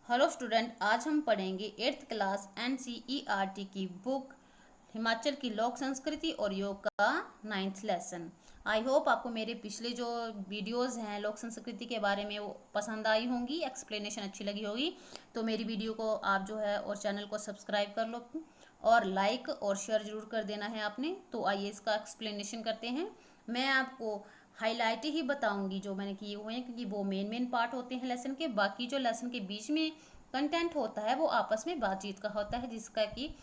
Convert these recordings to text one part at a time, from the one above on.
Hello student, आज हम पढ़ेंगे 8th क्लास NCERT की बुक हिमाचल की लोक संस्कृति और योग का 9th लेसन। आई होप आपको मेरे पिछले जो वीडियोस हैं लोक संस्कृति के बारे में वो पसंद आई होंगी, एक्सप्लेनेशन अच्छी लगी होगी। तो मेरी वीडियो को आप जो है और चैनल को सब्सक्राइब कर लो और लाइक और शेयर जरूर कर देना है आपने। तो आइए इसका एक्सप्लेनेशन करते हैं। मैं आपको हाईलाइट ही बताऊंगी जो मैंने किए हुए हैं, क्योंकि वो मेन पार्ट होते हैं लेसन के। बाकी जो लेसन के बीच में कंटेंट होता है वो आपस में बातचीत का होता है, जिसका कि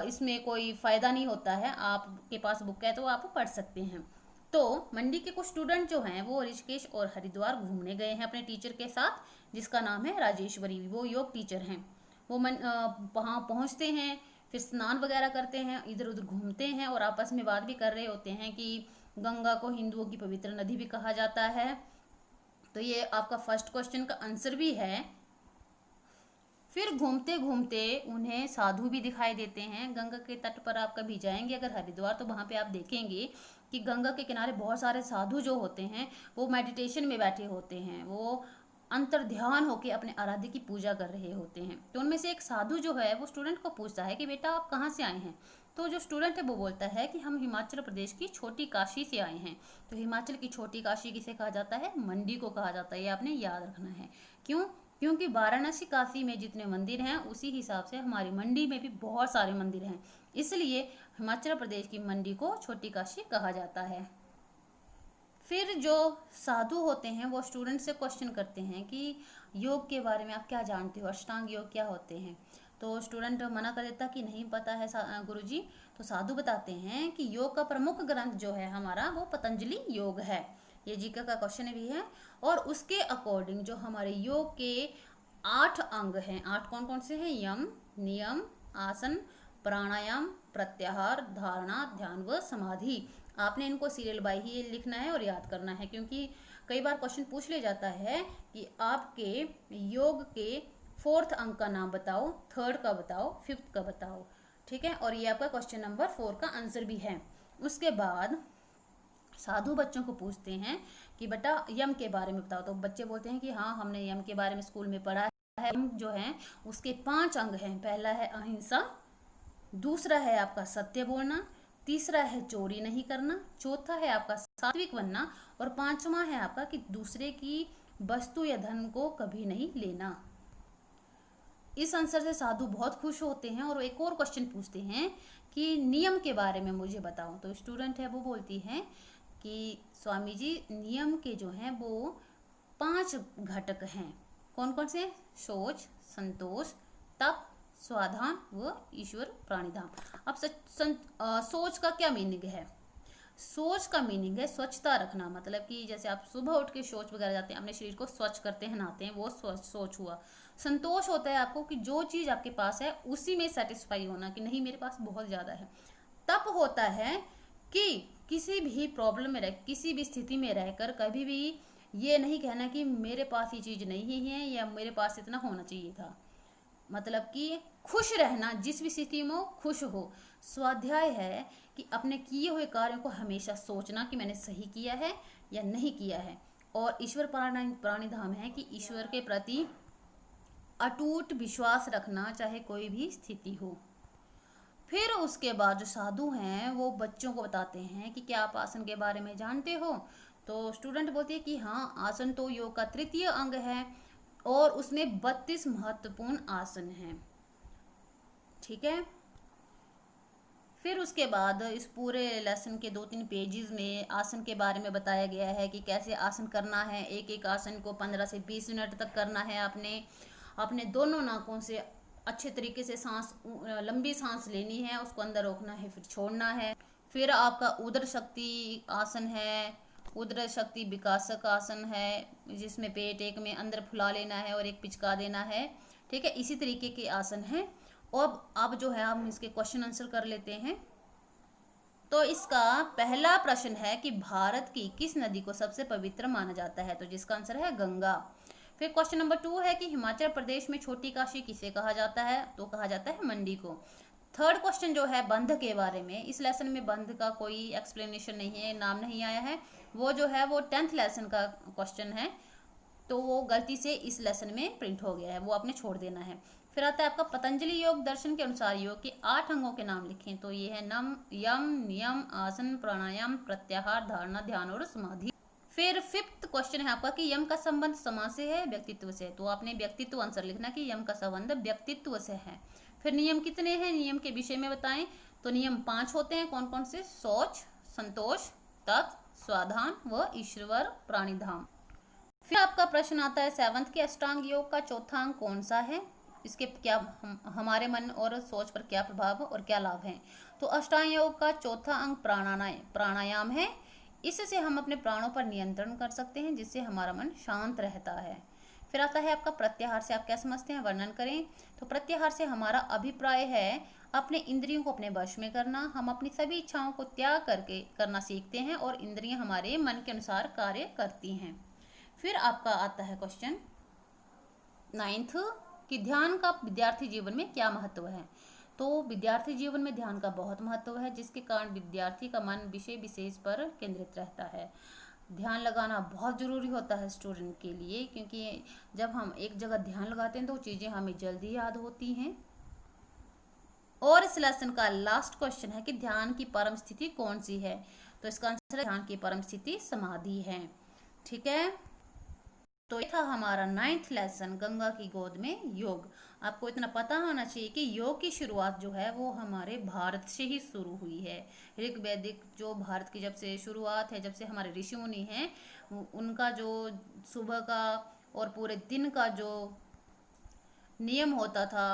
इसमें कोई फ़ायदा नहीं होता है। आपके पास बुक है तो आप पढ़ सकते हैं। तो मंडी के कुछ स्टूडेंट जो हैं वो ऋषिकेश और हरिद्वार घूमने गए हैं अपने टीचर के साथ, जिसका नाम है राजेश्वरी। वो योग टीचर हैं। वो वहाँ पहुँचते हैं, फिर स्नान वगैरह करते हैं, इधर उधर घूमते हैं और आपस में बात भी कर रहे होते हैं कि गंगा को हिंदुओं की पवित्र नदी भी कहा जाता है। तो ये आपका फर्स्ट क्वेश्चन का आंसर भी है। फिर घूमते घूमते उन्हें साधु भी दिखाई देते हैं। गंगा के तट पर आप कभी जाएंगे अगर हरिद्वार, तो वहाँ पे आप देखेंगे कि गंगा के किनारे बहुत सारे साधु जो होते हैं वो मेडिटेशन में बैठे होते हैं। वो अंतर ध्यान होके अपने आराध्य की पूजा कर रहे होते हैं। तो उनमें से एक साधु जो है वो स्टूडेंट को पूछता है कि बेटा आप कहाँ से आए हैं। तो जो स्टूडेंट है वो बोलता है कि हम हिमाचल प्रदेश की छोटी काशी से आए हैं। तो हिमाचल की छोटी काशी किसे कहा जाता है? मंडी को कहा जाता है। ये आपने याद रखना है। क्यों? क्योंकि वाराणसी काशी में जितने मंदिर हैं उसी हिसाब से हमारी मंडी में भी बहुत सारे मंदिर हैं, इसलिए हिमाचल प्रदेश की मंडी को छोटी काशी कहा जाता है। फिर जो साधु होते हैं वो स्टूडेंट से क्वेश्चन करते हैं कि योग के बारे में आप क्या जानते हो, अष्टांग योग क्या होते हैं। तो स्टूडेंट मना कर देता कि नहीं पता है गुरुजी। तो साधु बताते हैं कि योग का प्रमुख ग्रंथ जो है हमारा वो पतंजलि योग है। ये जीके का क्वेश्चन भी है। और उसके अकॉर्डिंग जो हमारे योग के 8 अंग हैं, 8 कौन कौन से हैं? यम, नियम, आसन, प्राणायाम, प्रत्याहार, धारणा, ध्यान व समाधि। आपने इनको सीरियल बाय ही लिखना है और याद करना है, क्योंकि कई बार क्वेश्चन पूछ ले जाता है कि आपके योग के 4th अंक का नाम बताओ, 3rd का बताओ, 5th का बताओ। ठीक है, और ये आपका क्वेश्चन नंबर 4 का आंसर भी है। उसके बाद साधु बच्चों को पूछते हैं कि बेटा यम के बारे में बताओ। तो बच्चे बोलते हैं कि हाँ, हमने यम के बारे में स्कूल में पढ़ा है। यम जो है उसके 5 अंग हैं। पहला है अहिंसा, दूसरा है आपका सत्य बोलना, तीसरा है चोरी नहीं करना, चौथा है आपका सात्विक बनना, और 5वां है आपका कि दूसरे की वस्तु या धन को कभी नहीं लेना। इस आंसर से साधु बहुत खुश होते हैं और एक और क्वेश्चन पूछते हैं कि नियम के बारे में मुझे बताओ। तो स्टूडेंट है वो बोलती है कि स्वामी जी, नियम के जो हैं वो 5 घटक हैं। कौन कौन से? शौच, संतोष, तप, स्वाधान व ईश्वर प्राणिधाम। अब सोच का क्या मीनिंग है? सोच का मीनिंग है स्वच्छता रखना। मतलब कि जैसे आप सुबह उठ के शौच वगैरह जाते हैं, अपने शरीर को स्वच्छ करते हैं, नहाते हैं, वो सोच हुआ। संतोष होता है आपको कि जो चीज़ आपके पास है उसी में सेटिस्फाई होना, कि नहीं मेरे पास बहुत ज़्यादा है। तप होता है कि किसी भी प्रॉब्लम में रह, किसी भी स्थिति में रहकर कभी भी ये नहीं कहना कि मेरे पास ये चीज़ नहीं है या मेरे पास इतना होना चाहिए था। मतलब कि खुश रहना, जिस भी स्थिति में खुश हो। स्वाध्याय है कि अपने किए हुए कार्यों को हमेशा सोचना कि मैंने सही किया है या नहीं किया है। और ईश्वर प्राणिधाम है कि ईश्वर के प्रति अटूट विश्वास रखना, चाहे कोई भी स्थिति हो। फिर उसके बाद जो साधु हैं वो बच्चों को बताते हैं कि क्या आप आसन के बारे में जानते हो। तो स्टूडेंट बोलती है कि हाँ, आसन तो योग का 3य अंग है और उसमें 32 महत्वपूर्ण आसन हैं। ठीक है। फिर उसके बाद इस पूरे लेसन के 2-3 पेजेस में आसन के बारे में बताया गया है कि कैसे आसन करना है। एक एक आसन को 15 से 20 मिनट तक करना है। आपने अपने दोनों नाकों से अच्छे तरीके से सांस, लंबी सांस लेनी है, उसको अंदर रोकना है, फिर छोड़ना है। फिर आपका उदर शक्ति आसन है, उदर शक्ति विकासक आसन है, जिसमें पेट एक में अंदर फुला लेना है और एक पिचका देना है। ठीक है, इसी तरीके के आसन है। और अब जो है हम इसके क्वेश्चन आंसर कर लेते हैं। तो इसका पहला प्रश्न है कि भारत की किस नदी को सबसे पवित्र माना जाता है। तो जिसका आंसर है गंगा। फिर क्वेश्चन नंबर 2 है कि हिमाचल प्रदेश में छोटी काशी किसे कहा जाता है। तो कहा जाता है मंडी को। 3rd क्वेश्चन जो है बंध के बारे में। इस लेसन में बंध का कोई एक्सप्लेनेशन नहीं है, नाम नहीं आया है। वो जो है वो 10th लेसन का क्वेश्चन है। तो वो गलती से इस लेसन में प्रिंट हो गया है, वो आपने छोड़ देना है। फिर आता है आपका पतंजलि योग दर्शन के अनुसार योग के 8 अंगों के नाम लिखें। तो ये है नम, यम, नियम, आसन, प्राणायाम, प्रत्याहार, धारणा, ध्यान और समाधि। फिर फिफ्थ क्वेश्चन है आपका कि यम का संबंध समाज से है व्यक्तित्व से। तो आपने व्यक्तित्व आंसर लिखना कि यम का संबंध व्यक्तित्व से है। फिर नियम कितने हैं, नियम के विषय में बताएं। तो नियम 5 होते हैं, कौन कौन से? शौच, संतोष, तप, स्वाधान व ईश्वर प्राणिधाम। फिर आपका प्रश्न आता है 7th के अष्टांग योग का चौथा अंग कौन सा है, इसके क्या हमारे मन और सोच पर क्या प्रभाव और क्या लाभ हैं। तो अष्टांग योग का चौथा अंग प्राणायाम है। इससे हम अपने प्राणों पर नियंत्रण कर सकते हैं, जिससे हमारा मन शांत रहता है। फिर आता है आपका प्रत्याहार से आप क्या समझते हैं, वर्णन करें। तो प्रत्याहार से हमारा अभिप्राय है अपने इंद्रियों को अपने वश में करना। हम अपनी सभी इच्छाओं को त्याग करके करना सीखते हैं और इंद्रियां हमारे मन के अनुसार कार्य करती हैं। फिर आपका आता है क्वेश्चन 9th कि ध्यान का विद्यार्थी जीवन में क्या महत्व है। तो विद्यार्थी जीवन में ध्यान का बहुत महत्व है, जिसके कारण विद्यार्थी का मन विषय विशेष पर केंद्रित रहता है। ध्यान लगाना बहुत ज़रूरी होता है स्टूडेंट के लिए, क्योंकि जब हम एक जगह ध्यान लगाते हैं तो चीज़ें हमें जल्दी याद होती हैं। और इस लेसन का लास्ट क्वेश्चन है कि ध्यान की परम स्थिति कौन सी है। तो इसका आंसर है ध्यान की परम स्थिति समाधि है। ठीक है, तो ये था हमारा 9th लेसन गंगा की गोद में योग। आपको इतना पता होना चाहिए कि योग की शुरुआत जो है वो हमारे भारत से ही शुरू हुई है। ऋग वैदिक जो भारत की जब से शुरुआत है, जब से हमारे ऋषि मुनि हैं, उनका जो सुबह का और पूरे दिन का जो नियम होता था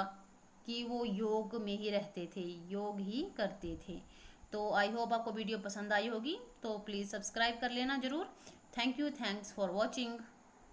कि वो योग में ही रहते थे, योग ही करते थे। तो आई होप आपको वीडियो पसंद आई होगी, तो प्लीज़ सब्सक्राइब कर लेना ज़रूर। Thank you, thanks for watching.